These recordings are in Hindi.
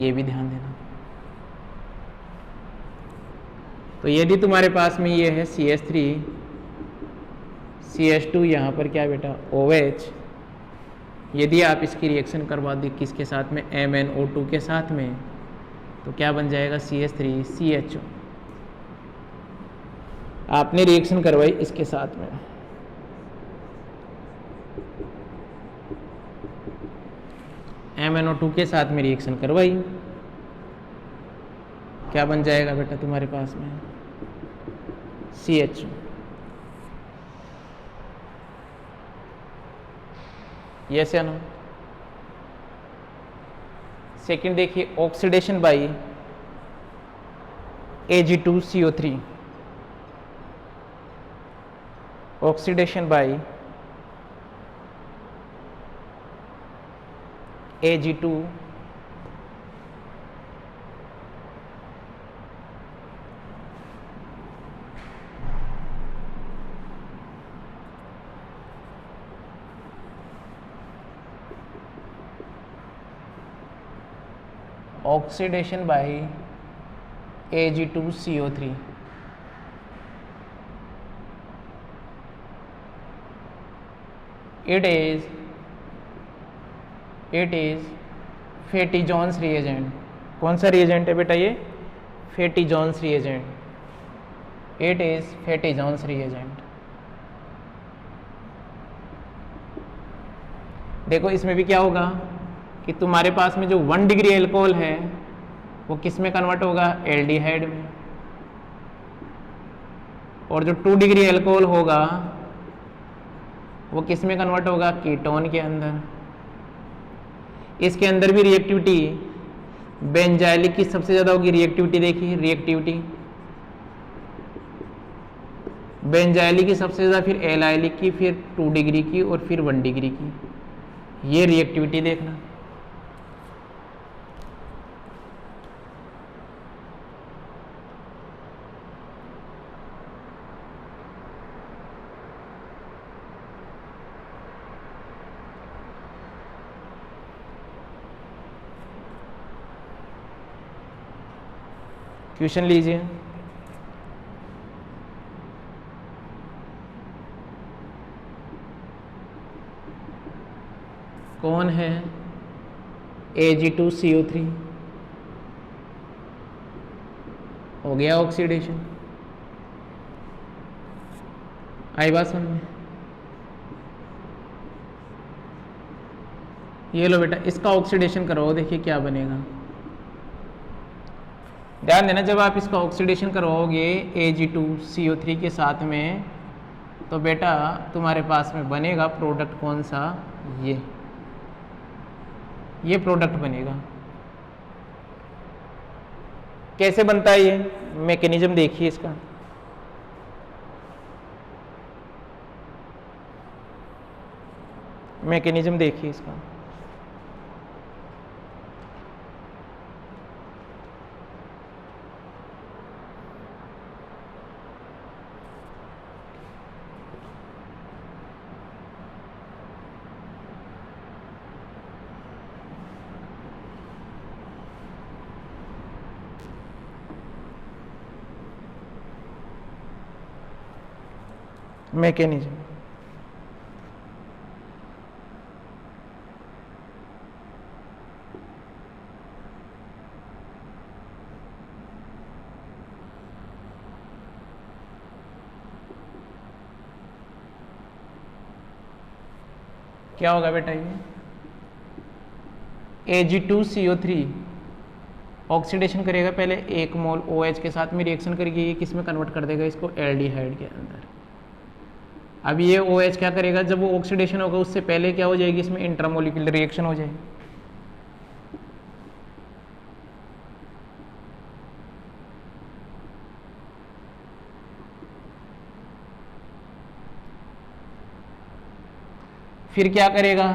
ये भी ध्यान देना। तो यदि तुम्हारे पास में ये है CH3 CH2, यहाँ पर क्या बेटा OH, यदि आप इसकी रिएक्शन करवा दी किसके साथ में, MnO2 के साथ में, तो क्या बन जाएगा CH3 CHO। आपने रिएक्शन करवाई इसके साथ में, MnO2 के साथ में रिएक्शन करवाई, क्या बन जाएगा बेटा तुम्हारे पास में CHO। यस या नो। सेकंड देखिए, oxidation by Ag2CO3, oxidation by Ag2 oxidation by Ag2CO3, it is Fetizon's reagent. कौन सा रिएजेंट है बेटा ये, Fetizon's reagent. It is Fetizon's reagent. देखो इसमें भी क्या होगा कि तुम्हारे पास में जो 1 डिग्री एल्कोहल है वो किस में कन्वर्ट होगा, एल्डिहाइड में, और जो 2 डिग्री एल्कोहल होगा वो किस में कन्वर्ट होगा, कीटोन के अंदर। इसके अंदर भी रिएक्टिविटी बेंजाइलिक की सबसे ज्यादा होगी। रिएक्टिविटी देखिए, रिएक्टिविटी बेंजाइलिक की सबसे ज्यादा, फिर एलाइलिक की, फिर 2 डिग्री की, और फिर 1 डिग्री की। ये रिएक्टिविटी देखना। क्वेश्चन लीजिए। कौन है Ag2CO3, हो गया ऑक्सीडेशन। आई बात समझ में। ये लो बेटा, इसका ऑक्सीडेशन करो, देखिए क्या बनेगा। ध्यान देना, जब आप इसका ऑक्सीडेशन करवाओगे Ag2CO3 के साथ में, तो बेटा तुम्हारे पास में बनेगा प्रोडक्ट कौन सा, ये प्रोडक्ट बनेगा। कैसे बनता है ये, मैकेनिज्म देखिए इसका। मैकेनिज्म देखिए इसका। मैकेनिज्म क्या होगा बेटा, ये Ag2CO3 ऑक्सीडेशन करेगा, पहले 1 मोल OH के साथ में रिएक्शन करेगी, ये किस में कन्वर्ट कर देगा, इसको एल्डिहाइड के अंदर। अब ये OH क्या करेगा, जब वो ऑक्सीडेशन होगा उससे पहले क्या हो जाएगी, इसमें इंट्रामोलिकुलर रिएक्शन हो जाएगी। फिर क्या करेगा,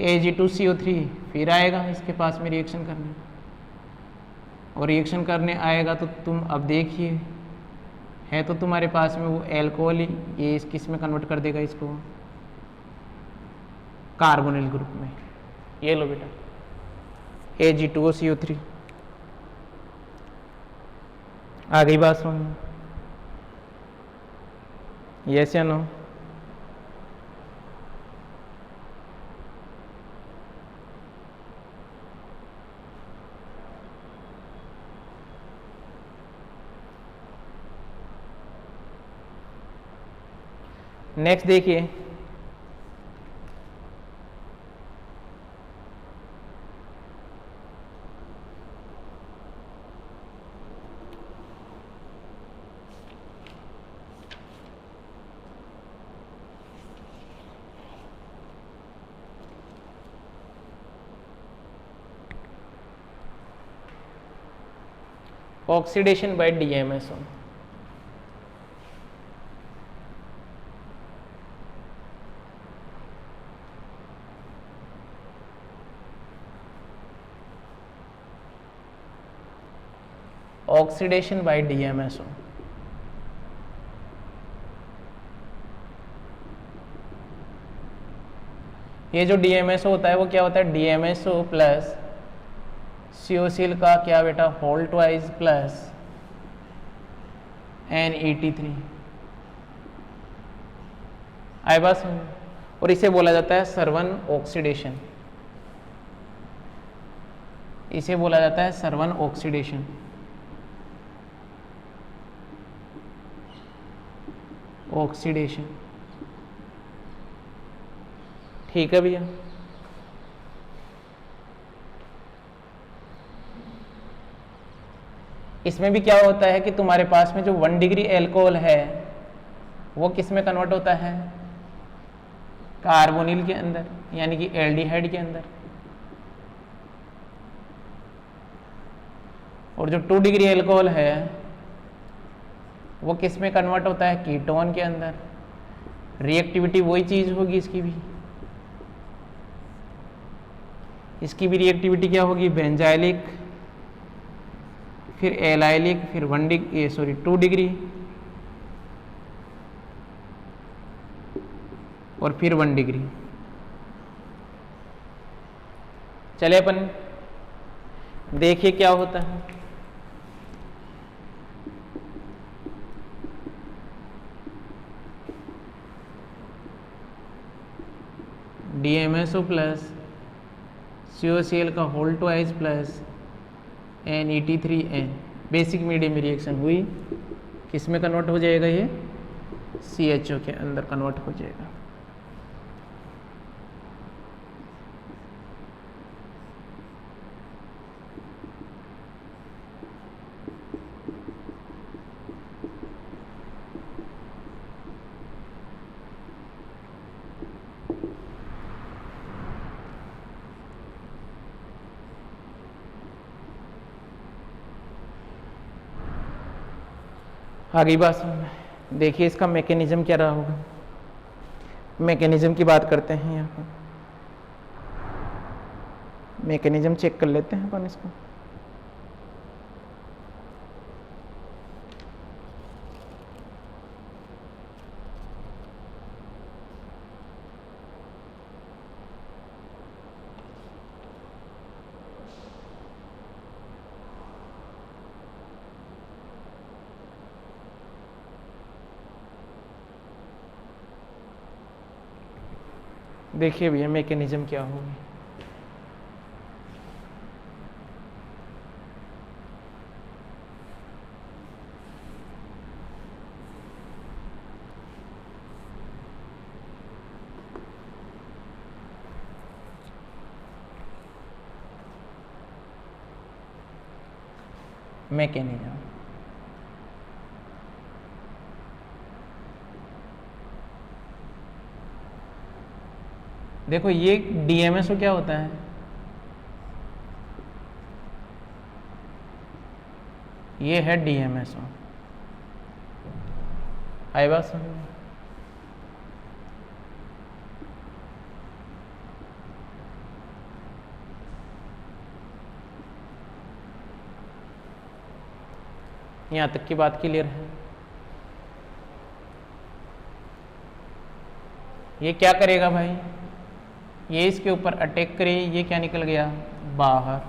Ag2CO3 फिर आएगा इसके पास में रिएक्शन करने, और रिएक्शन करने आएगा तो तुम अब देखिए, है तो तुम्हारे पास में वो एल्कोहल ही, ये इस किस में कन्वर्ट कर देगा, इसको कार्बोनिल ग्रुप में। ये लो बेटा, AG2CO3। आ गई बात समझ में? यस या नो? नेक्स्ट देखिए, oxidation by DMSO। Oxidation by DMSO। ये जो DMSO होता है वो क्या होता है? DMSO प्लस COCl का क्या बेटा? Whole twice plus NET3। आए बात समझ? और इसे बोला जाता है सरवन ऑक्सीडेशन। इसे बोला जाता है सरवन ऑक्सीडेशन। ऑक्सीडेशन, ठीक है भैया। इसमें भी क्या होता है कि तुम्हारे पास में जो 1 डिग्री एल्कोहल है वो किस में कन्वर्ट होता है? कार्बोनिल के अंदर, यानी कि एल्डिहाइड के अंदर। और जो 2 डिग्री एल्कोहल है वो किस में कन्वर्ट होता है? कीटोन के अंदर। रिएक्टिविटी वही चीज होगी इसकी भी। इसकी भी रिएक्टिविटी क्या होगी? बेंजाइलिक, फिर एलाइलिक, फिर 2 डिग्री, और फिर 1 डिग्री। चले अपन देखिए क्या होता है। DMSO प्लस COCl का whole twice plus NET3N, basic medium reaction हुई, किस में कन्वर्ट हो जाएगा? ये CHO के अंदर कन्वर्ट हो जाएगा। आगे बात समझ। देखिए इसका मैकेनिज्म क्या रहा होगा। मैकेनिज्म की बात करते हैं यहाँ पर। मैकेनिज्म चेक कर लेते हैं अपन इसको। देखिए भैया मैकेनिज्म क्या होगी। मैकेनिज्म देखो, ये DMSO क्या होता है? ये है DMSO। आई बात समझ में? यहां तक की बात क्लियर है? ये क्या करेगा भाई? ये इसके ऊपर अटैक करे, ये क्या निकल गया? बाहर।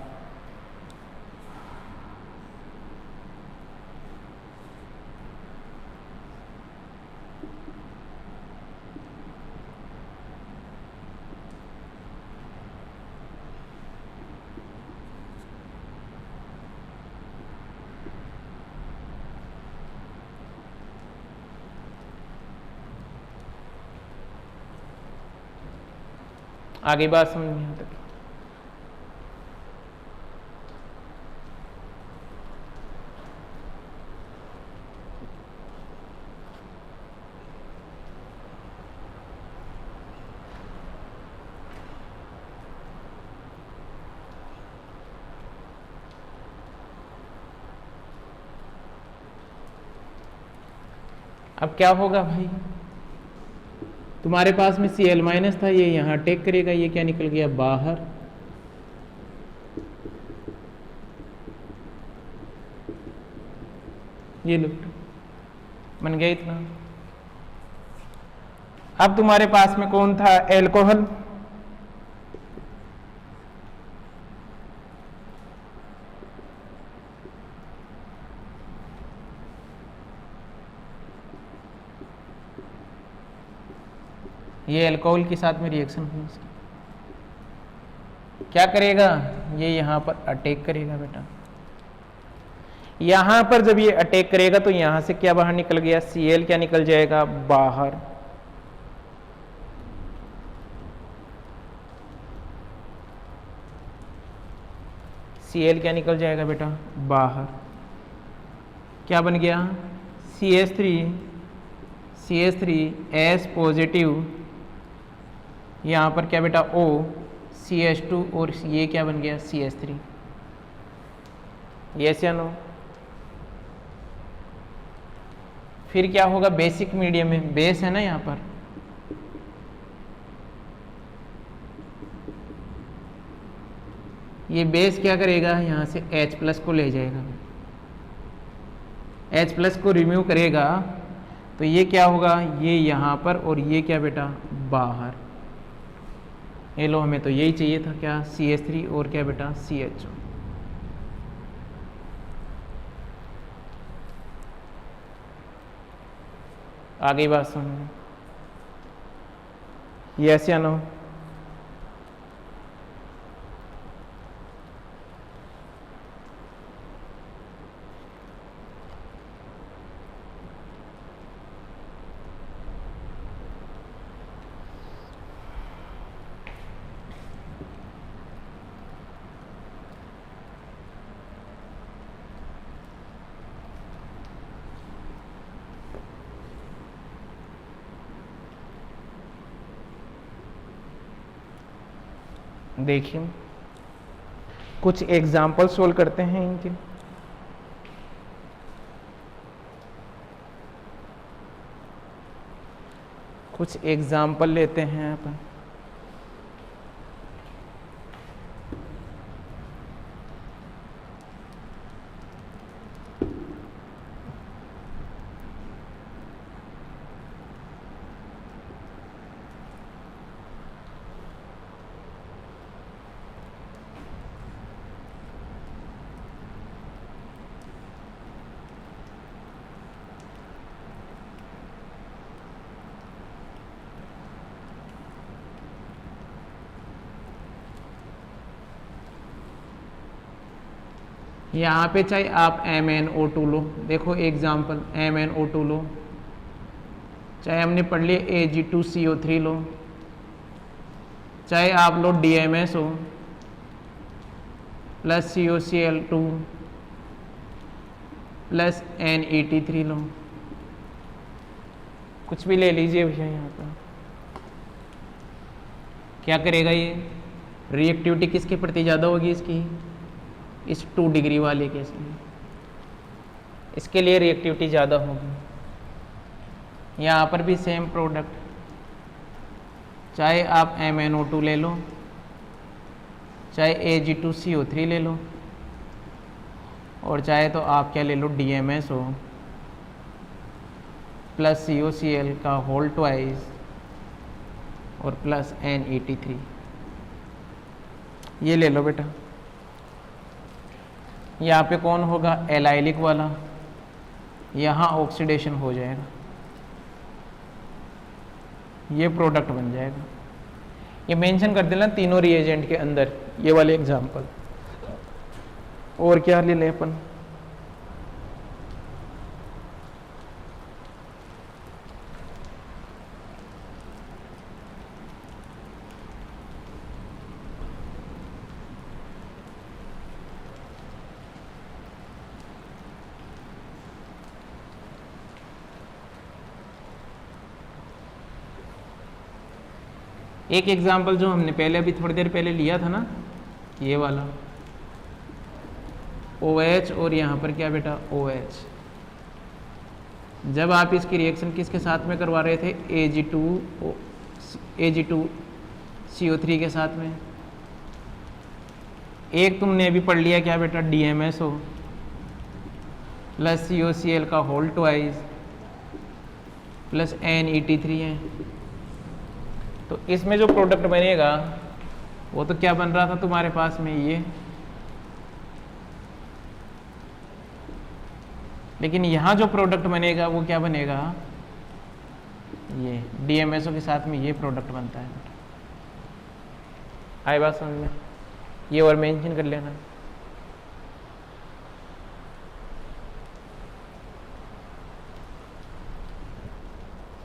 आगे बात समझ में यहाँ तक। अब क्या होगा भाई, तुम्हारे पास में Cl माइनस था, ये यहाँ टेक करेगा, ये क्या निकल गया बाहर। ये लो बन गया इतना। अब तुम्हारे पास में कौन था, एल्कोहल। ये अल्कोहल के साथ में रिएक्शन हुई इसकी, क्या करेगा, ये यहां पर अटैक करेगा बेटा। यहां पर जब ये अटैक करेगा तो यहां से क्या बाहर निकल गया, Cl क्या निकल जाएगा बाहर। Cl क्या निकल जाएगा बेटा बाहर। क्या बन गया, CH3 पॉजिटिव, यहाँ पर क्या बेटा O, CH2 और ये क्या बन गया CH3। यस या नो। फिर क्या होगा, बेसिक मीडियम में बेस है ना यहाँ पर, ये बेस क्या करेगा, यहाँ से H प्लस को ले जाएगा, H प्लस को रिमूव करेगा तो ये क्या होगा, ये यहाँ पर और ये क्या बेटा बाहर। ये लो, हमें तो यही चाहिए था, क्या CH3 और क्या बेटा CH। आगे बात सुन, यस या नो। देखिए कुछ एग्जाम्पल सोल्व करते हैं इनके। कुछ एग्जाम्पल लेते हैं अपन। यहाँ पे चाहे आप MnO2 लो, देखो एग्जाम्पल MnO2 लो, चाहे हमने पढ़ लिया Ag2CO3 लो, चाहे आप लो DMS हो प्लस COCl2 प्लस NET3 लो, कुछ भी ले लीजिए भैया। यहाँ पर क्या करेगा, ये रिएक्टिविटी किसके प्रति ज़्यादा होगी इसकी, इस 2 डिग्री वाले केस में, इसके लिए रिएक्टिविटी ज़्यादा होगी। यहाँ पर भी सेम प्रोडक्ट, चाहे आप MnO2 ले लो, चाहे Ag2CO3 ले लो, और चाहे तो आप क्या ले लो DMS हो प्लस COCl का होल ट्वाइस और प्लस NET3, ये ले लो बेटा। यहाँ पे कौन होगा, एलाइलिक वाला, यहाँ ऑक्सीडेशन हो जाएगा, ये प्रोडक्ट बन जाएगा। ये मेंशन कर देना तीनों रिएजेंट के अंदर, ये वाले एग्जांपल। और क्या ले लें अपन, एक एग्जाम्पल जो हमने पहले अभी थोड़ी देर पहले लिया था ना, ये वाला OH और यहाँ पर क्या बेटा OH, जब आप इसकी रिएक्शन किसके साथ में करवा रहे थे, Ag2CO3 के साथ में। एक तुमने अभी पढ़ लिया क्या बेटा, DMSO प्लस COCl का होल ट्वाइस प्लस NET3 है। तो इसमें जो प्रोडक्ट बनेगा वो तो क्या बन रहा था तुम्हारे पास में ये, लेकिन यहाँ जो प्रोडक्ट बनेगा वो क्या बनेगा, ये DMSO के साथ में ये प्रोडक्ट बनता है। आई बात समझ में, ये और मेंशन कर लेना।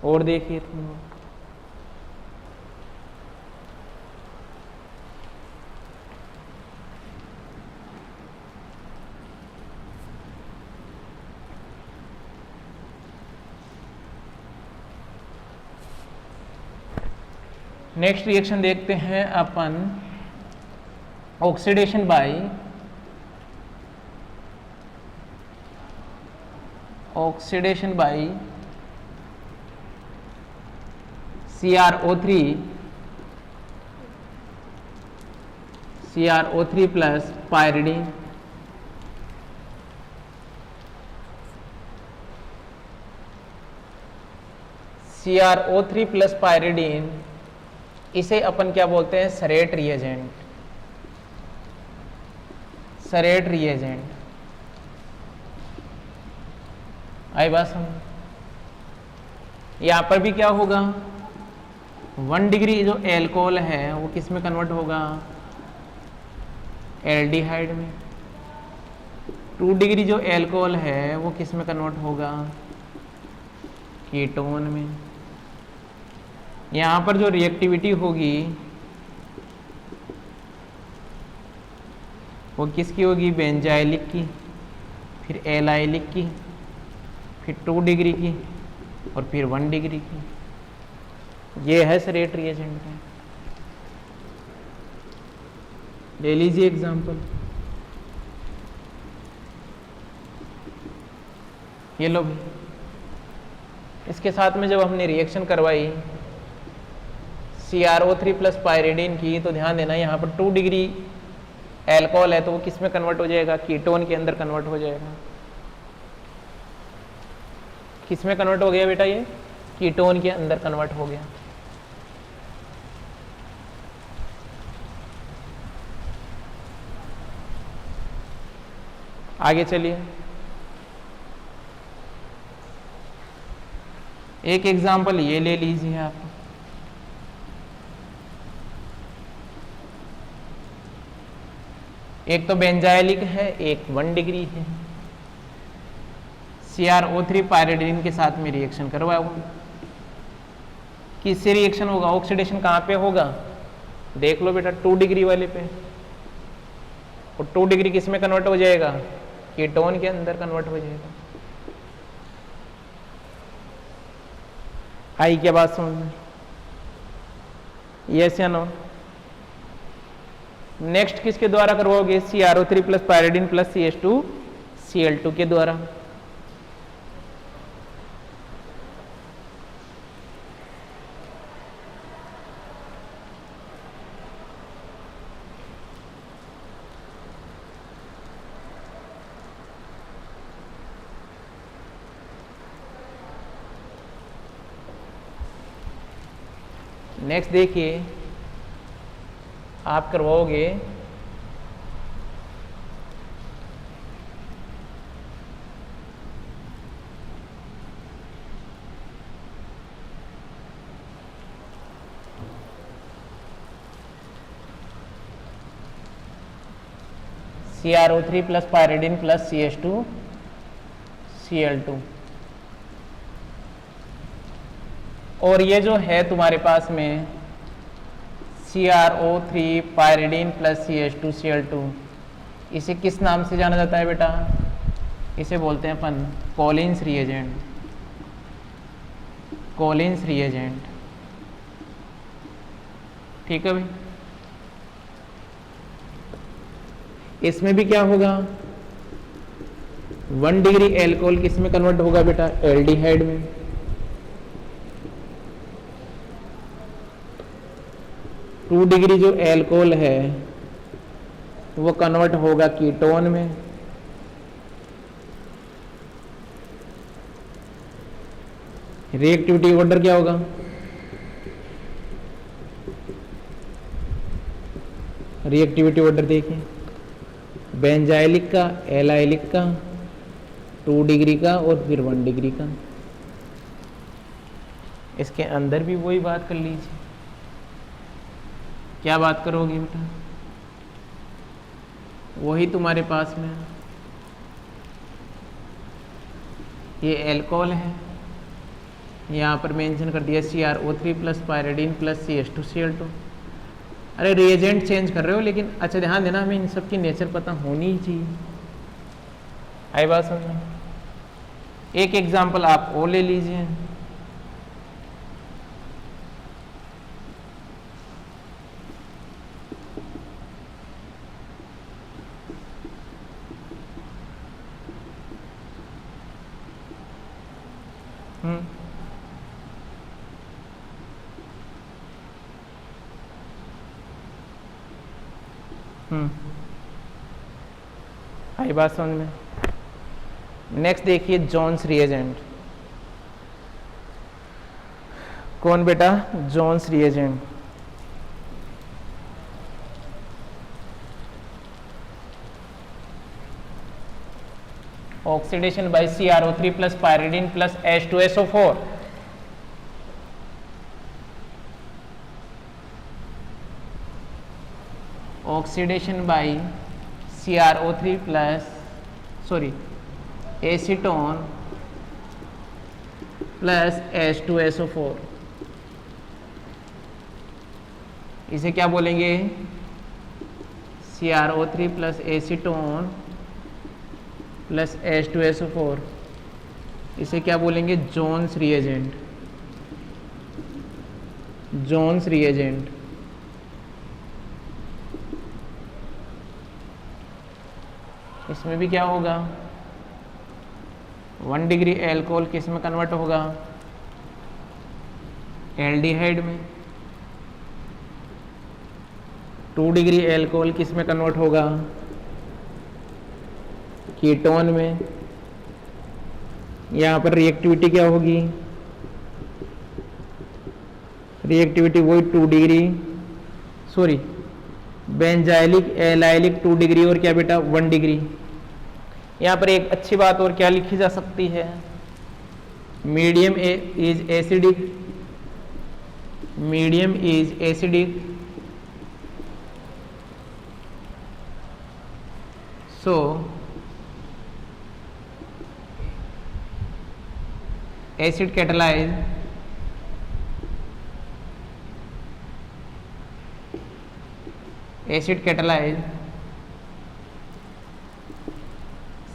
और देखिए तुम नेक्स्ट रिएक्शन देखते हैं अपन, oxidation by CrO3 plus pyridine. CrO3 plus pyridine, इसे अपन क्या बोलते हैं, सरेट रिएजेंट। आई बात समझ। यहां पर भी क्या होगा, 1 डिग्री जो एल्कोहल है वो किस में कन्वर्ट होगा, एल्डिहाइड में। 2 डिग्री जो एल्कोहल है वो किस में कन्वर्ट होगा, कीटोन में। यहाँ पर जो रिएक्टिविटी होगी वो किसकी होगी, बेंजाइलिक की, फिर एलाइलिक की, फिर 2 डिग्री की और फिर 1 डिग्री की। ये है सरेट रिएजेंट का। ले लीजिए एग्जांपल, ये लो भी। इसके साथ में जब हमने रिएक्शन करवाई CrO3 प्लस पायरिडीन की, तो ध्यान देना यहाँ पर 2 डिग्री एल्कोहल है तो वो किस में कन्वर्ट हो जाएगा, कीटोन के अंदर कन्वर्ट हो जाएगा। किस में कन्वर्ट हो गया बेटा, ये कीटोन के अंदर कन्वर्ट हो गया। आगे चलिए, एक एग्जांपल ये ले लीजिए आप। एक तो बेंजाइलिक है, एक 1 डिग्री है। CrO3 पायरिडीन के साथ में रिएक्शन करवाओ, किससे रिएक्शन होगा, ऑक्सीडेशन कहाँ पे होगा, देख लो बेटा 2 डिग्री वाले पे। और 2 डिग्री किस में कन्वर्ट हो जाएगा, कीटोन के अंदर कन्वर्ट हो जाएगा। आई क्या बात समझ में, यस या नो। नेक्स्ट किसके द्वारा करवाओगे, CrO3 plus pyridine plus CH2Cl2 के द्वारा। नेक्स्ट देखिए, आप करवाओगे CrO3 plus pyridine plus CH2Cl2, और ये जो है तुम्हारे पास में CrO3 पायरिडीन प्लस CH2Cl2, इसे किस नाम से जाना जाता है बेटा, इसे बोलते हैं अपन कॉलिन्स रिएजेंट। ठीक है भाई। इसमें भी क्या होगा, 1 डिग्री एल्कोहल किस में कन्वर्ट होगा बेटा, एल्डिहाइड में। टू डिग्री जो एल्कोहल है वो कन्वर्ट होगा कीटोन में। रिएक्टिविटी ऑर्डर क्या होगा, रिएक्टिविटी ऑर्डर देखिए, बेंजाइलिक का, एलाइलिक का, 2 डिग्री का और फिर 1 डिग्री का। इसके अंदर भी वही बात कर लीजिए। क्या बात करोगे बेटा, वही तुम्हारे पास में ये एल्कोहल है, यहाँ पर मेंशन कर दिया CrO3 plus pyridine plus CH2Cl2। अरे रिएजेंट चेंज कर रहे हो, लेकिन अच्छा ध्यान देना, हमें इन सब की नेचर पता होनी ही चाहिए। आई बात समझ में। एक एग्जांपल आप और ले लीजिए। आई बात समझ में। नेक्स्ट देखिए जोन्स रिएजेंट। कौन बेटा, Jones reagent. Oxidation by CrO3 plus pyridine plus H2SO4। Oxidation by CrO3 plus acetone plus H2SO4। इसे क्या बोलेंगे, CrO3 plus acetone plus H2SO4। इसे क्या बोलेंगे, जोन्स रिएजेंट। Jones reagent. इसमें भी क्या होगा, 1 डिग्री एल्कोहल किस में कन्वर्ट होगा, एल्डिहाइड में। 2 डिग्री एल्कोहल किस में कन्वर्ट होगा, कीटोन में। यहाँ पर रिएक्टिविटी क्या होगी, रिएक्टिविटी वही 2 डिग्री बेंजाइलिक एलाइलिक 2 डिग्री और क्या बेटा 1 डिग्री। यहाँ पर एक अच्छी बात और क्या लिखी जा सकती है, medium is acidic, medium is acidic, so acid catalyze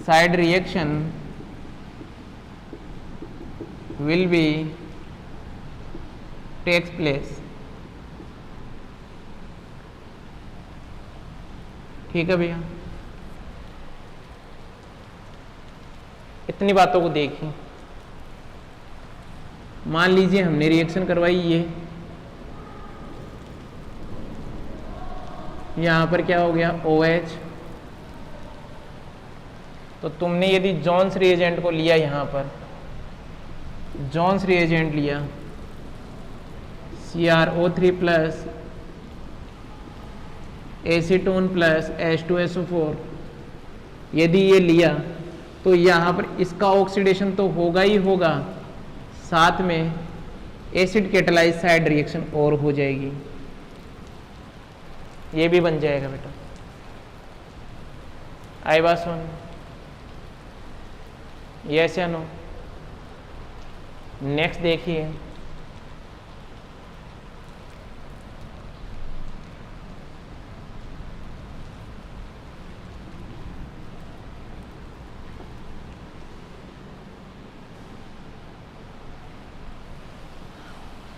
side reaction will be takes place। ठीक है भैया, इतनी बातों को देखिए। मान लीजिए हमने रिएक्शन करवाई, ये यहां पर क्या हो गया OH। तो तुमने यदि जोन्स रिएजेंट को लिया, यहां पर जोन्स रिएजेंट लिया, CrO3 plus acetone plus H2SO4 यदि ये लिया, तो यहाँ पर इसका ऑक्सीडेशन तो होगा ही होगा, साथ में एसिड कैटालाइज साइड रिएक्शन और हो जाएगी, ये भी बन जाएगा बेटा। आई बात सुन, यस या नो। नेक्स्ट देखिए,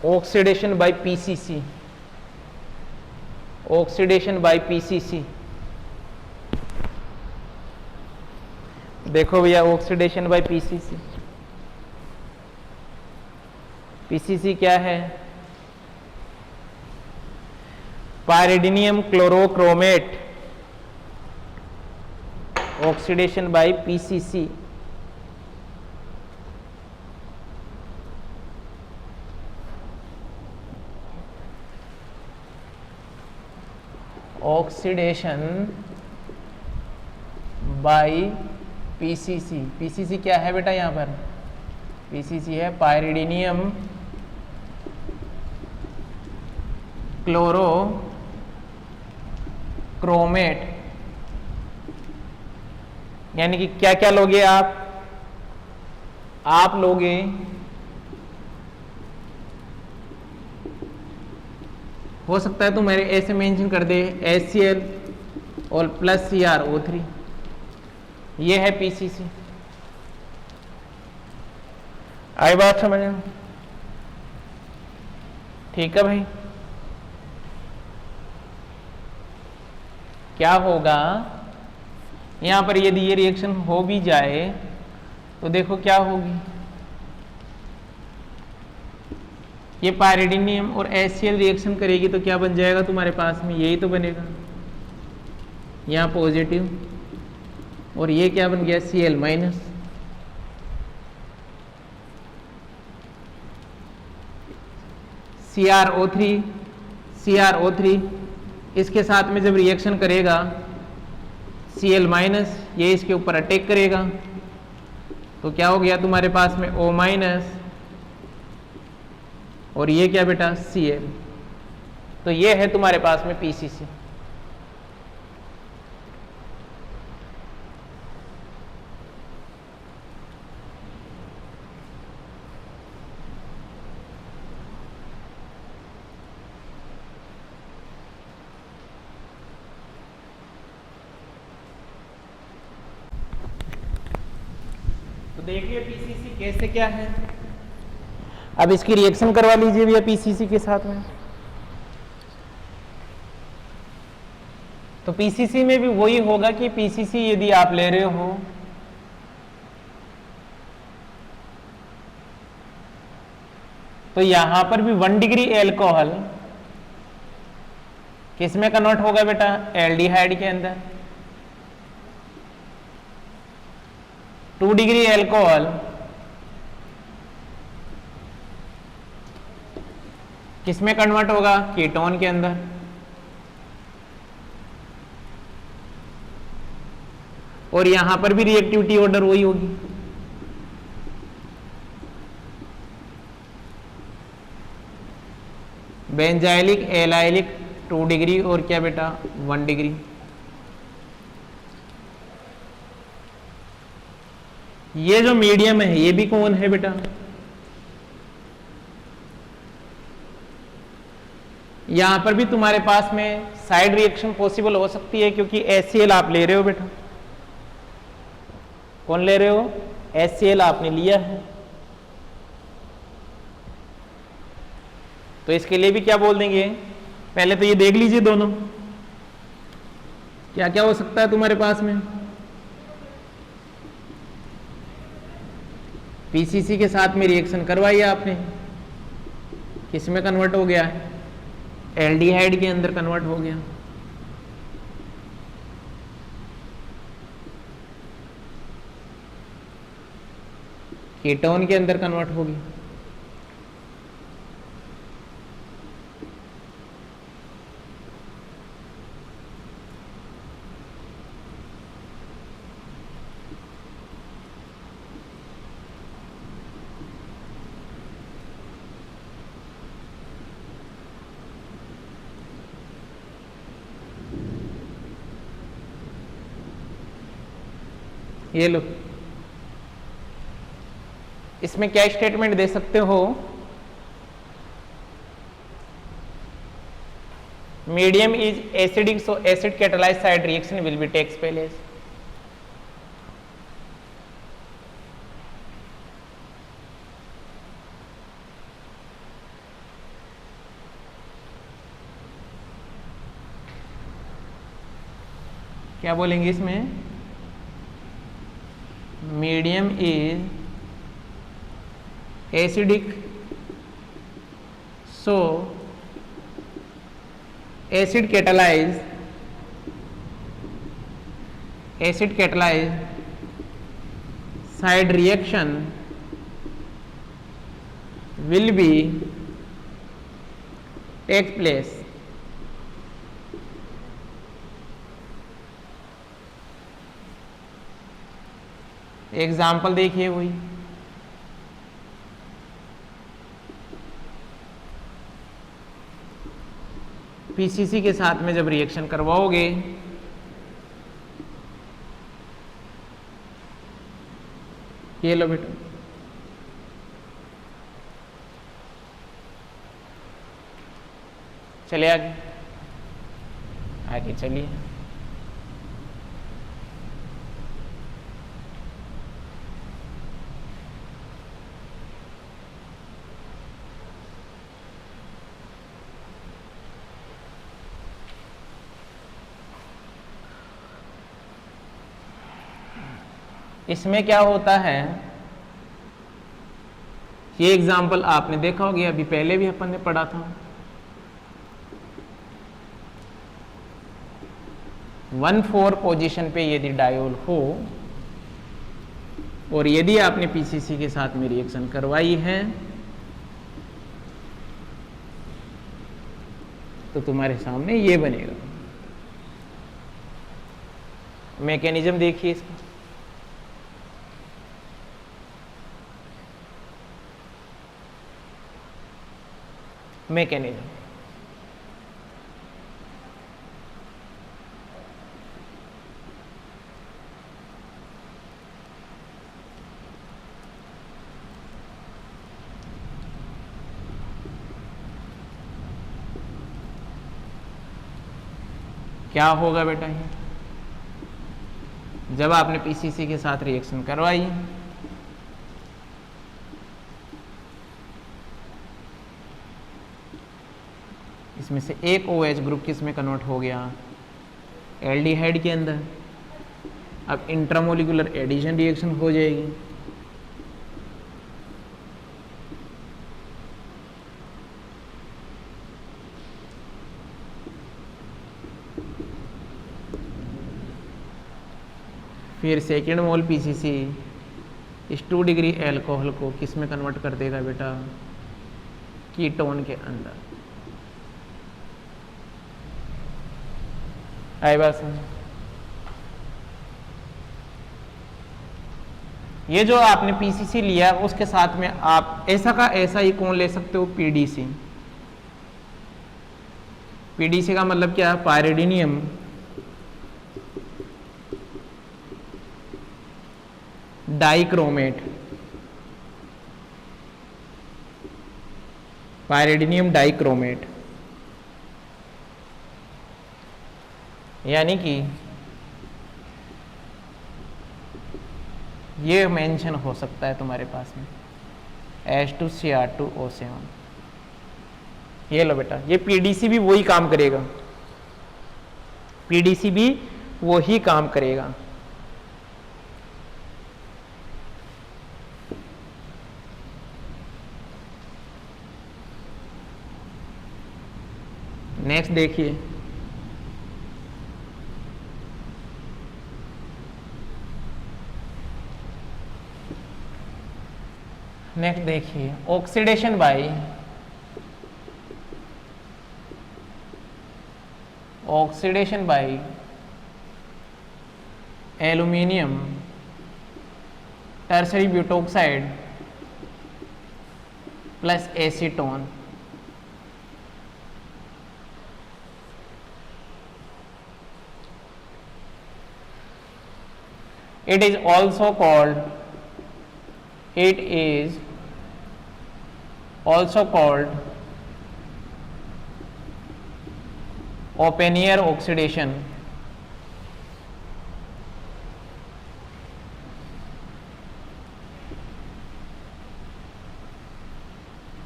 oxidation by PCC। Oxidation by PCC. देखो भैया ऑक्सीडेशन बाय पीसीसी, पीसीसी क्या है? Pyridinium chlorochromate, oxidation by PCC. Oxidation by PCC. PCC क्या है बेटा? यहां पर पीसीसी है पायरिडिनियम क्लोरो क्रोमेट। यानी कि क्या क्या लोगे आप लोगे हो सकता है तुम्हारे ऐसे मेंशन कर दे HCl और प्लस CrO3, ये है पीसीसी। आई बात समझ में? ठीक है भाई। क्या होगा यहां पर यदि ये रिएक्शन हो भी जाए तो देखो क्या होगी, ये पायरिडिनियम और HCl रिएक्शन करेगी तो क्या बन जाएगा तुम्हारे पास में? यही तो बनेगा, यहाँ पॉजिटिव, और ये क्या बन गया? Cl minus. CrO3 इसके साथ में जब रिएक्शन करेगा Cl माइनस, ये इसके ऊपर अटैक करेगा तो क्या हो गया तुम्हारे पास में? O माइनस, और ये क्या बेटा? Cl। तो ये है तुम्हारे पास में पीसीसी। तो देखिए पीसीसी कैसे क्या है। अब इसकी रिएक्शन करवा लीजिए भैया पीसीसी के साथ में। तो पीसीसी में भी वही होगा कि पीसीसी यदि आप ले रहे हो तो यहां पर भी 1 डिग्री एल्कोहल किसमें कन्वर्ट होगा बेटा? एल्डिहाइड के अंदर। 2 डिग्री एल्कोहल किसमें कन्वर्ट होगा? कीटोन के अंदर। और यहां पर भी रिएक्टिविटी ऑर्डर वही होगी। बेंजाइलिक एलाइलिक 2 डिग्री और क्या बेटा? 1 डिग्री। ये जो मीडियम है ये भी कौन है बेटा? यहां पर भी तुम्हारे पास में साइड रिएक्शन पॉसिबल हो सकती है क्योंकि HCl आप ले रहे हो बेटा। कौन ले रहे हो? HCl आपने लिया है। तो इसके लिए भी क्या बोल देंगे? पहले तो ये देख लीजिए दोनों क्या क्या हो सकता है तुम्हारे पास में। पीसीसी के साथ में रिएक्शन करवाई आपने, किसमें कन्वर्ट हो गया? एल्डिहाइड के अंदर कन्वर्ट हो गया। कीटोन के अंदर कन्वर्ट होगी। ये लो, इसमें क्या स्टेटमेंट दे सकते हो? Medium is acidic so acid catalyse side reaction will be takes place. क्या बोलेंगे इसमें, medium is acidic, so acid catalyze side reaction will be take place. Example देखिए वही, पीसीसी के साथ में जब रिएक्शन करवाओगे ये लो बेटा, चले आगे आगे चलिए। इसमें क्या होता है, ये एग्जाम्पल आपने देखा होगा, अभी पहले भी अपन ने पढ़ा था। 1,4 पोजीशन पे यदि डायोल हो और यदि आपने पीसीसी के साथ में रिएक्शन करवाई है तो तुम्हारे सामने ये बनेगा। मैकेनिज्म देखिए इसका, मैकेनिज्म क्या होगा बेटा, ये जब आपने पीसीसी के साथ रिएक्शन करवाई इसमें से एक OH ग्रुप किस में कन्वर्ट हो गया, एल्डिहाइड के अंदर। अब इंट्रामोलिकुलर एडिशन रिएक्शन हो जाएगी, फिर सेकेंड मोल पीसीसी इस 2 डिग्री एल्कोहल को किस में कन्वर्ट कर देगा बेटा, कीटोन के अंदर। आई बात समझ, ये जो आपने पीसीसी लिया उसके साथ में आप ऐसा का ऐसा ही कौन ले सकते हो, पीडीसी। पीडीसी का मतलब क्या है, पायरिडीनियम डाइक्रोमेट, पायरिडीनियम डाइक्रोमेट, यानी कि ये मेंशन हो सकता है तुम्हारे पास में H2Cr2O7। ये लो बेटा, ये पीडीसी भी वही काम करेगा, पीडीसी भी वही काम करेगा। नेक्स्ट देखिए, नेक्स्ट देखिए, oxidation by aluminium tertiary butoxide plus acetone. It is also called open air oxidation,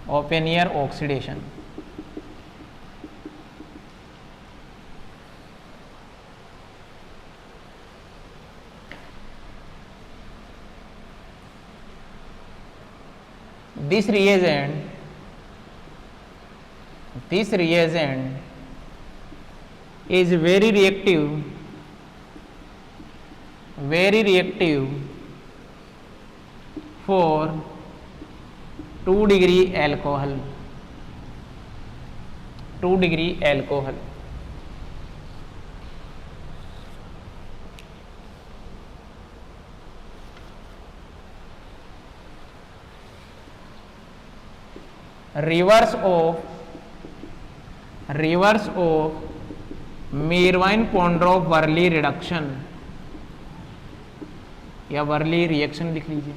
open air oxidation। this reagent is very reactive for 2 degree alcohol. Reverse of Meerwein-Pondorf-Verley reduction या वर्ली रिएक्शन लिख लीजिए।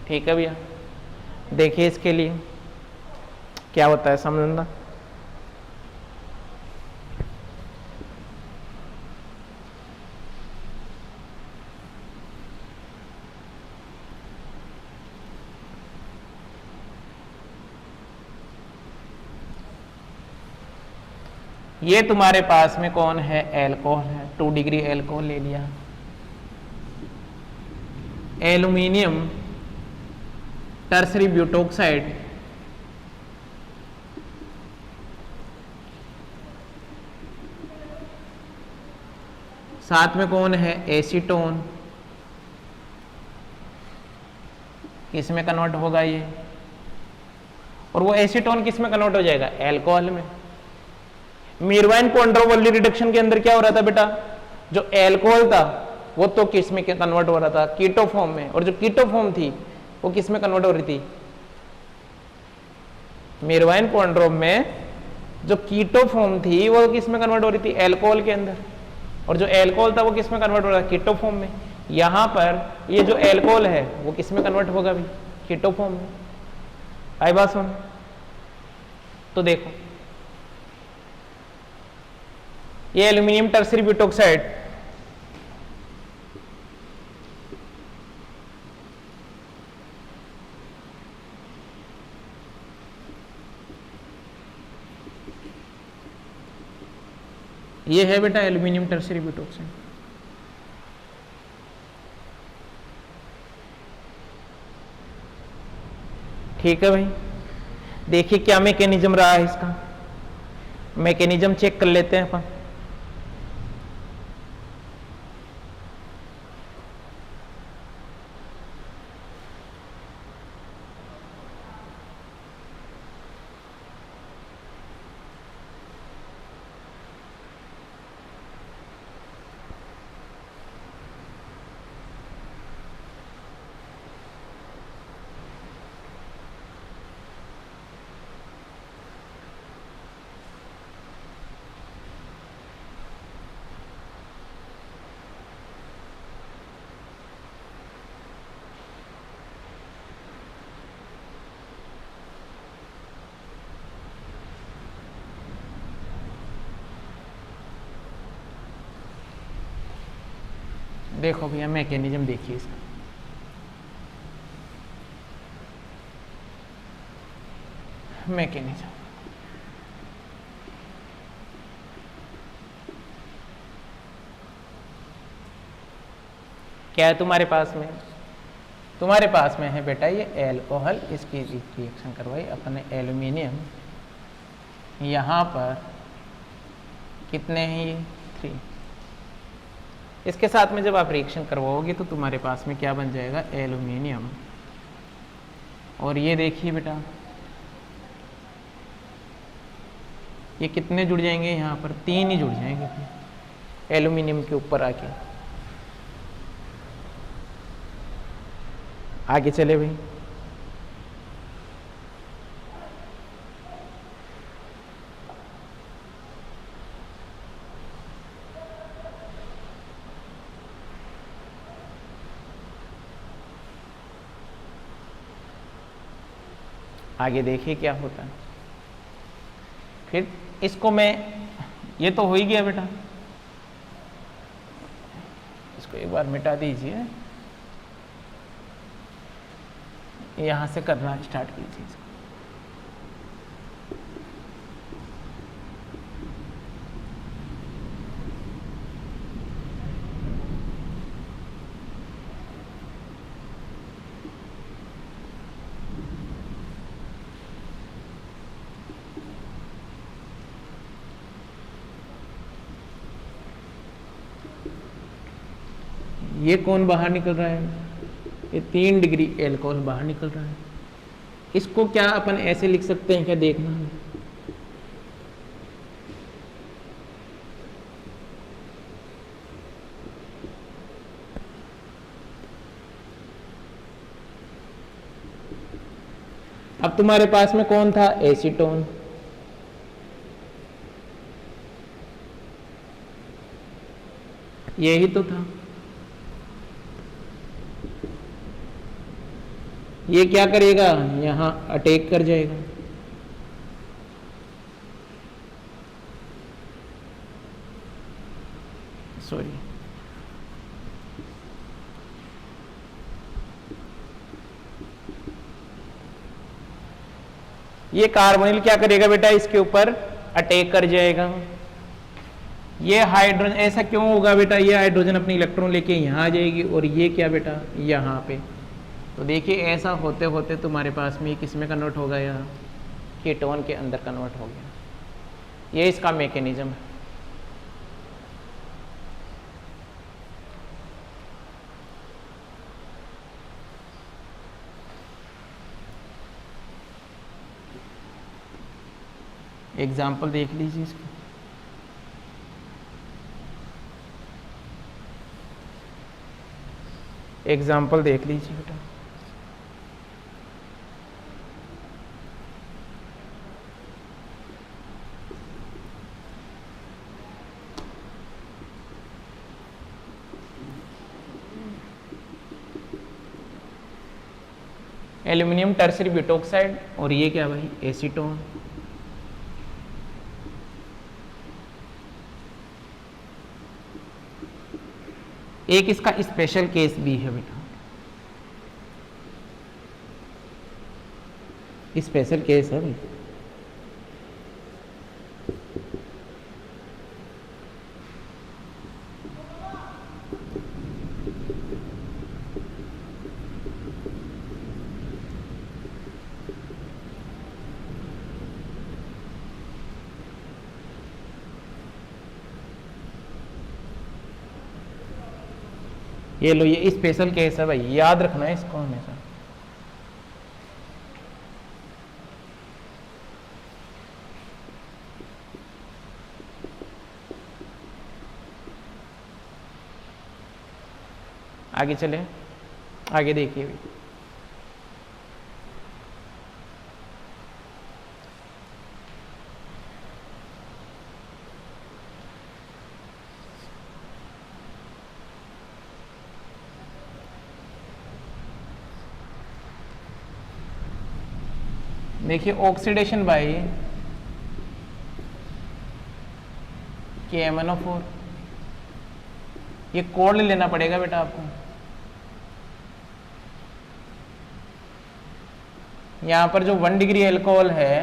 ठीक है भैया, देखिए इसके लिए क्या होता है समझना। ये तुम्हारे पास में कौन है, एल्कोहल है, 2 डिग्री एल्कोहल ले लिया। एल्यूमिनियम टर्सरी ब्यूटोक्साइड साथ में कौन है, एसीटोन, किस में कन्वर्ट होगा ये, और वो एसीटोन किस में कन्वर्ट हो जाएगा, एल्कोहल में। मीरवाइन-पोंडरोव-वर्ली रिडक्शन के अंदर क्या हो रहा था बेटा, जो एल्कोहल था वो तो किस में कन्वर्ट हो रहा था, कीटो फॉर्म में, और जो कीटो फॉर्म थी वो किस में कन्वर्ट हो रही थी, मीरवाइन-पोंडरोव में जो कीटो फॉर्म थी वो किस में कन्वर्ट हो रही थी, एल्कोहल के अंदर, और जो एल्कोहल था वो किस में कन्वर्ट हो रहा था, कीटो फॉर्म में। यहां पर ये जो एल्कोहल है वो किस में कन्वर्ट होगा भी, कीटो फॉर्म में। आई बात सुन, तो देखो ये एल्यूमिनियम टर्सरी ब्यूटोक्साइड ये है बेटा एल्यूमिनियम टर्सरी ब्यूटोक्साइड। ठीक है भाई, देखिए क्या मैकेनिज्म रहा है इसका, मैकेनिज्म चेक कर लेते हैं अपन। देखो भैया मैकेनिज्म देखिए इसका, मैकेनिज्म क्या है तुम्हारे पास में, तुम्हारे पास में है बेटा ये एल्कोहल, इसकी रिएक्शन करवाई अपने एल्यूमिनियम, यहाँ पर कितने हैं ये 3, इसके साथ में जब आप रिएक्शन करवाओगे तो तुम्हारे पास में क्या बन जाएगा, एल्यूमिनियम, और ये देखिए बेटा ये कितने जुड़ जाएंगे, यहाँ पर 3 ही जुड़ जाएंगे एल्यूमिनियम के ऊपर आके। आगे चले भाई, आगे देखिए क्या होता है। फिर इसको मैं, ये तो हो ही गया बेटा, इसको एक बार मिटा दीजिए, यहां से करना स्टार्ट कीजिए इसको। ये कौन बाहर निकल रहा है? ये 3 डिग्री एल्कोहल बाहर निकल रहा है। इसको क्या अपन ऐसे लिख सकते हैं क्या, देखना। अब तुम्हारे पास में कौन था? एसीटोन। यही तो था। ये क्या करेगा? यहां अटैक कर जाएगा। सॉरी, ये कार्बोनिल क्या करेगा बेटा? इसके ऊपर अटैक कर जाएगा। ये हाइड्रोजन, ऐसा क्यों होगा बेटा? ये हाइड्रोजन अपनी इलेक्ट्रॉन लेके यहाँ आ जाएगी और ये क्या बेटा? यहाँ पे। तो देखिए ऐसा होते होते तुम्हारे पास में किस में कन्वर्ट होगा? यहाँ कीटोन के अंदर कन्वर्ट हो गया। ये इसका मैकेनिज्म है। एग्जाम्पल देख लीजिए इसको। एग्जाम्पल देख लीजिए बेटा। एल्यूमिनियम टर्सरी ब्यूटोक्साइड, और ये क्या भाई? एसीटोन। एक इसका स्पेशल केस भी है बेटा। स्पेशल केस है भाई। ये लो, ये स्पेशल केस है भाई, याद रखना है इसको हमेशा। आगे चले, आगे देखिए भाई। देखिए ऑक्सीडेशन बाय KMnO4, ये कोड लेना पड़ेगा बेटा आपको। यहाँ पर जो 1 डिग्री एल्कोहल है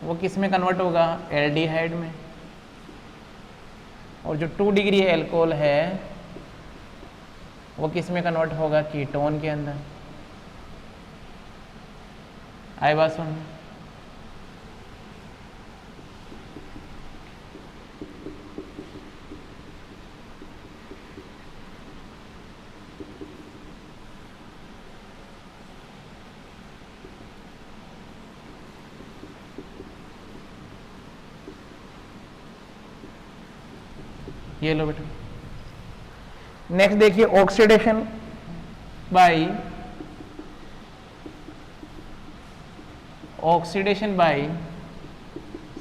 वो किस में कन्वर्ट होगा? एल्डिहाइड में। और जो 2 डिग्री एल्कोहल है वो किस में कन्वर्ट होगा? कीटोन के अंदर। आई बात सुन। ये लो बेटा। नेक्स्ट देखिए oxidation by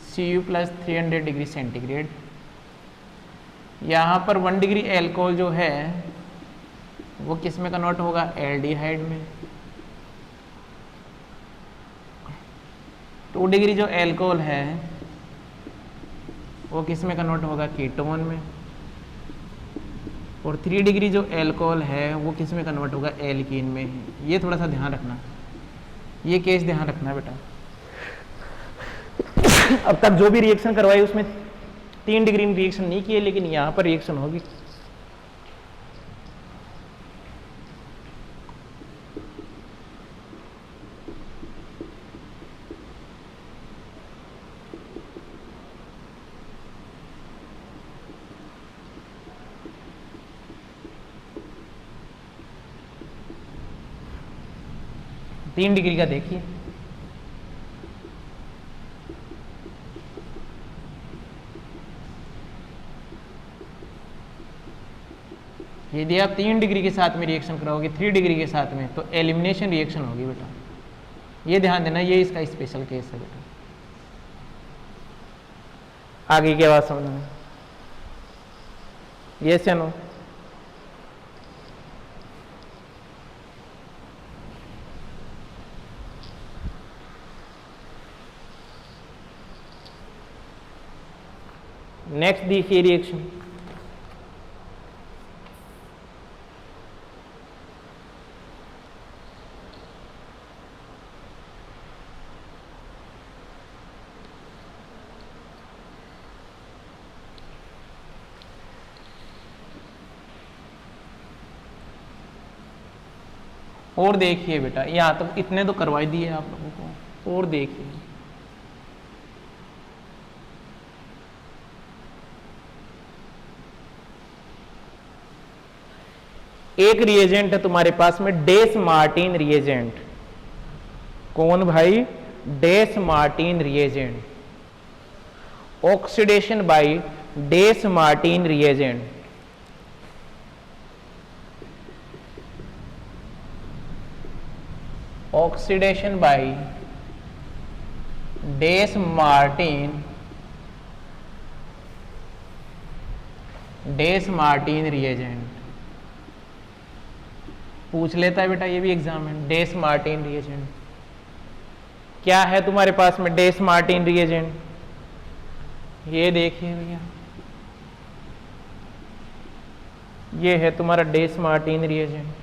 Cu plus 300 degree centigrade. यहाँ पर 1 डिग्री एल्कोहल जो है वो किस में कन्वर्ट होगा? एल्डिहाइड में। 2 डिग्री जो एल्कोहल है वो किस में कन्वर्ट होगा? कीटोन में। और 3 डिग्री जो एल्कोहल है वो किस में कन्वर्ट होगा? एल्कीन में। ये थोड़ा सा ध्यान रखना, ये केस ध्यान रखना बेटा। अब तक जो भी रिएक्शन करवाई उसमें 3 डिग्री में रिएक्शन नहीं किए, लेकिन यहाँ पर रिएक्शन होगी। 3 डिग्री का देखिए, यदि आप 3 डिग्री के साथ में रिएक्शन कराओगे 3 डिग्री के साथ में, तो एलिमिनेशन रिएक्शन होगी बेटा। ये ध्यान देना, ये इसका स्पेशल केस है बेटा। आगे की बात समझना, ये से नो। नेक्स्ट देखिए रिएक्शन, और देखिए बेटा, यहाँ तक इतने तो करवाई दिए आप लोगों को, और देखिए एक रिएजेंट है तुम्हारे पास में, डेस मार्टिन रिएजेंट। कौन भाई? डेस मार्टिन रिएजेंट, ऑक्सीडेशन बाय डेस मार्टिन रिएजेंट। ऑक्सीडेशन बाय डेस मार्टिन रिएजेंट। पूछ लेता है बेटा, ये भी एग्जाम में, डेस मार्टिन रिएजेंट क्या है तुम्हारे पास में? डेस मार्टिन रिएजेंट, ये देखिए भैया, ये है तुम्हारा डेस मार्टिन रिएजेंट।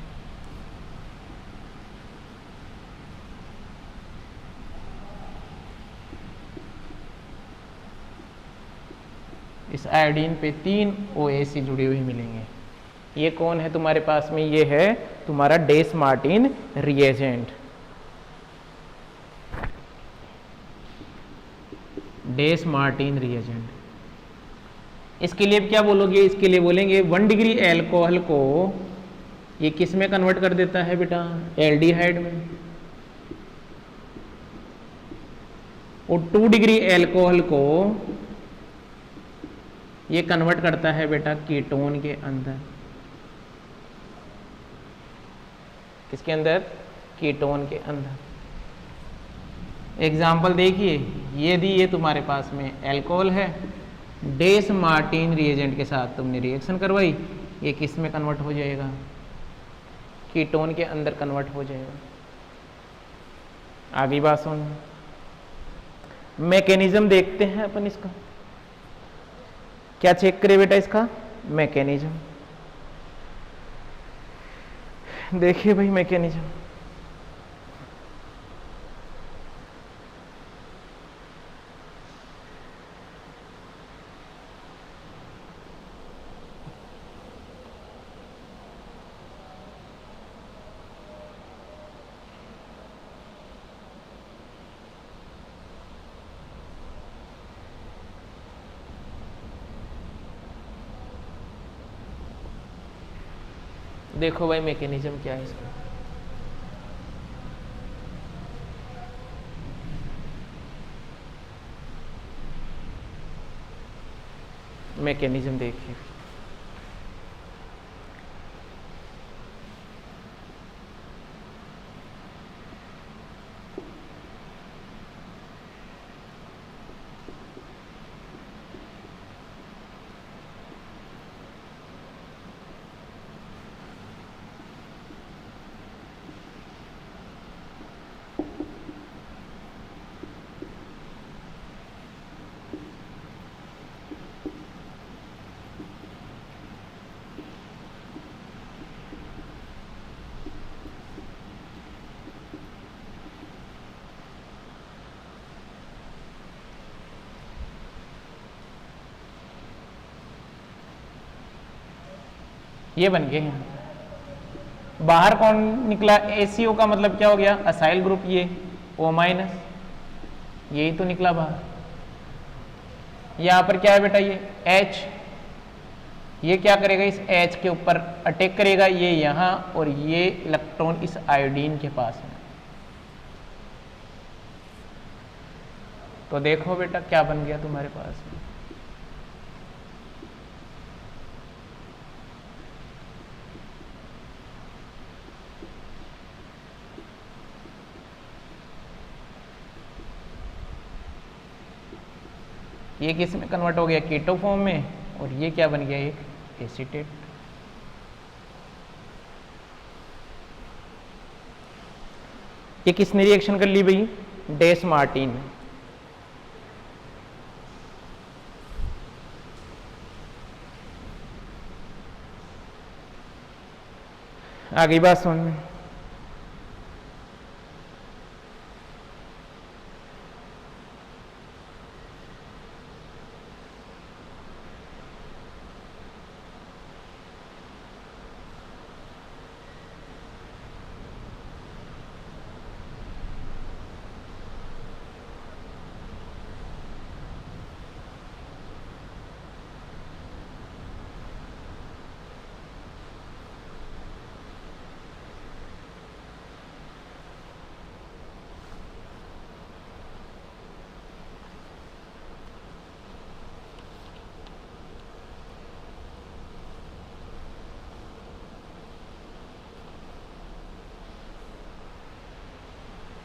इस आयोडीन पे 3 OAC जुड़े हुए मिलेंगे। ये कौन है तुम्हारे पास में? ये है तुम्हारा डेस मार्टिन रिएजेंट। डेस मार्टिन रिएजेंट, इसके लिए क्या बोलोगे? इसके लिए बोलेंगे 1 डिग्री एल्कोहल को ये किस में कन्वर्ट कर देता है बेटा? एल्डिहाइड में। और 2 डिग्री एल्कोहल को ये कन्वर्ट करता है बेटा कीटोन के अंदर। किसके अंदर? कीटोन के अंदर। एग्जाम्पल देखिए, यदि ये तुम्हारे पास में एल्कोहल है, डेस मार्टिन रिएजेंट के साथ तुमने रिएक्शन करवाई, ये किस में कन्वर्ट हो जाएगा? कीटोन के अंदर कन्वर्ट हो जाएगा। आगे बात सुन, मैकेनिज्म देखते हैं अपन इसका। क्या चेक करें बेटा? इसका मैकेनिज्म देखिए भाई, मैकेनिज्म देखो भाई, मैकेनिज्म क्या है इसका। मैकेनिज्म देखिए, ये बन गए हैं। बाहर कौन निकला? ACO का मतलब क्या हो गया? असाइल ग्रुप, ये O-, यही तो निकला बाहर। यहां पर क्या है बेटा? ये H, ये क्या करेगा? इस H के ऊपर अटैक करेगा, ये यहां, और ये इलेक्ट्रॉन इस आयोडीन के पास है। तो देखो बेटा क्या बन गया तुम्हारे पास में। ये किस में कन्वर्ट हो गया, कीटो फॉर्म में, और ये क्या बन गया, एक एसीटेट। ये किसने रिएक्शन कर ली भाई, डेस मार्टिन। आगे बात समझ में।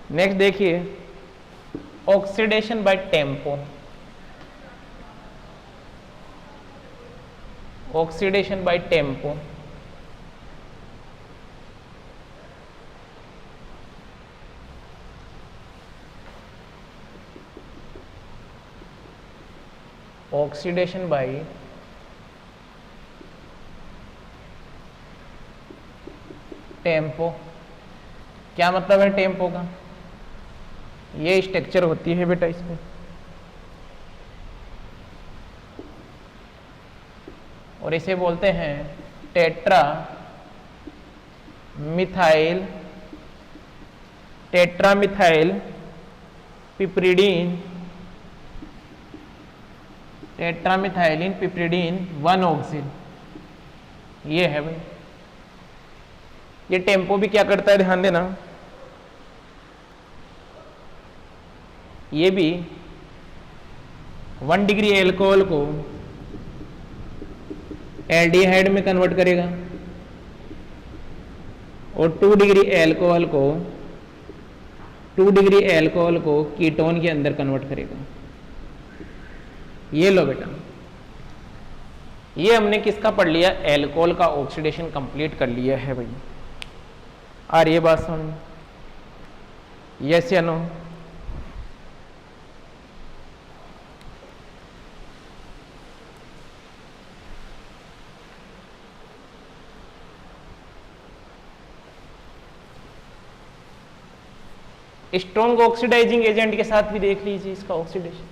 नेक्स्ट देखिए, oxidation by TEMPO. Oxidation by TEMPO, oxidation by TEMPO. क्या मतलब है टेम्पो का, ये स्ट्रक्चर होती है बेटा इसमें, और इसे बोलते हैं टेट्रा मिथाइल पिपरिडीन, टेट्रामिथाइलिन पिपरिडीन 1 ऑक्सिल। ये है भाई, ये टेम्पो भी क्या करता है, ध्यान देना, ये भी 1 डिग्री एल्कोहल को एल्डिहाइड में कन्वर्ट करेगा और 2 डिग्री एल्कोहल को कीटोन के अंदर कन्वर्ट करेगा। ये लो बेटा, ये हमने किसका पढ़ लिया, एल्कोहल का ऑक्सीडेशन कंप्लीट कर लिया है भाई। और ये बात समझ, यस या नो। स्ट्रॉन्ग ऑक्सीडाइजिंग एजेंट के साथ भी देख लीजिए इसका ऑक्सीडेशन।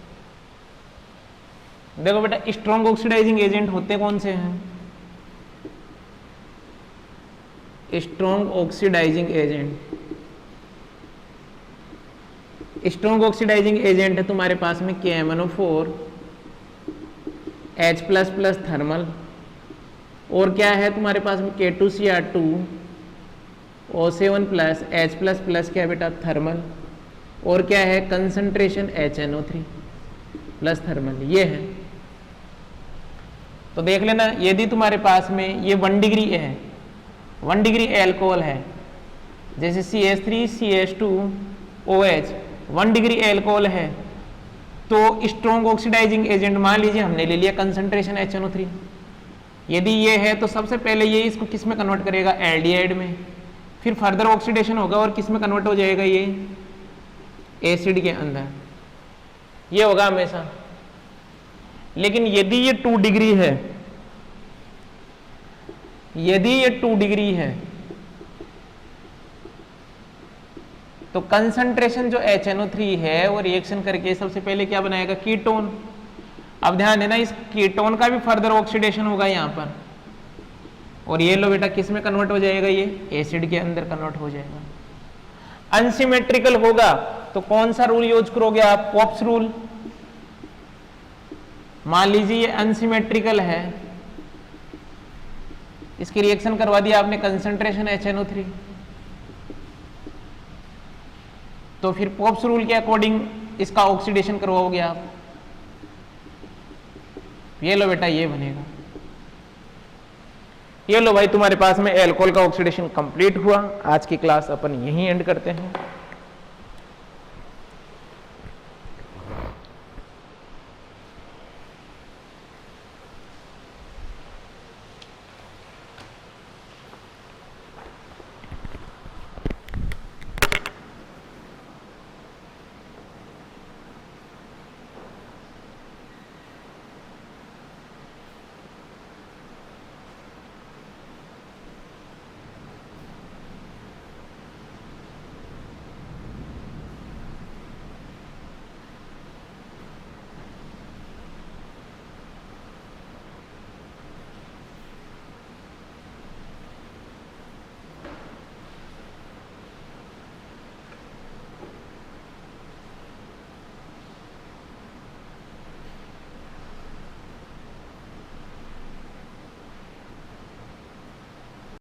देखो बेटा, स्ट्रॉन्ग ऑक्सीडाइजिंग एजेंट होते कौन से हैं, स्ट्रॉन्ग ऑक्सीडाइजिंग एजेंट है तुम्हारे पास में KMnO4 H++ थर्मल, और क्या है तुम्हारे पास में K2Cr2 O7+ H++ क्या है बेटा, थर्मल, और क्या है कंसंट्रेशन HNO3 प्लस थर्मल, ये है। तो देख लेना, यदि तुम्हारे पास में ये 1 डिग्री है, 1 डिग्री एल्कोहल है, जैसे CH3CH2OH 1 डिग्री एल्कोहल है, तो स्ट्रॉन्ग ऑक्सीडाइजिंग एजेंट मान लीजिए हमने ले लिया कंसंट्रेशन HNO3। यदि ये है तो सबसे पहले ये इसको किस में कन्वर्ट करेगा, एल्डिहाइड में, फिर फर्दर ऑक्सीडेशन होगा और किस में कन्वर्ट हो जाएगा, ये एसिड के अंदर, ये होगा हमेशा। लेकिन यदि ये 2 डिग्री है, यदि ये 2 डिग्री है, तो कंसंट्रेशन जो HNO3 है वो रिएक्शन करके सबसे पहले क्या बनाएगा, कीटोन। अब ध्यान देना, इस कीटोन का भी फर्दर ऑक्सीडेशन होगा यहाँ पर, और ये लो बेटा किस में कन्वर्ट हो जाएगा, ये एसिड के अंदर कन्वर्ट हो जाएगा। अनसिमेट्रिकल होगा तो कौन सा रूल यूज करोगे आप, पॉप्स रूल। मान लीजिए ये अनसिमेट्रिकल है, इसकी रिएक्शन करवा दिया आपने कंसंट्रेशन HNO3, तो फिर पॉप्स रूल के अकॉर्डिंग इसका ऑक्सीडेशन करवाओगे आप, ये लो बेटा ये बनेगा। ये लो भाई तुम्हारे पास में एल्कोहल का ऑक्सीडेशन कंप्लीट हुआ। आज की क्लास अपन यहीं एंड करते हैं।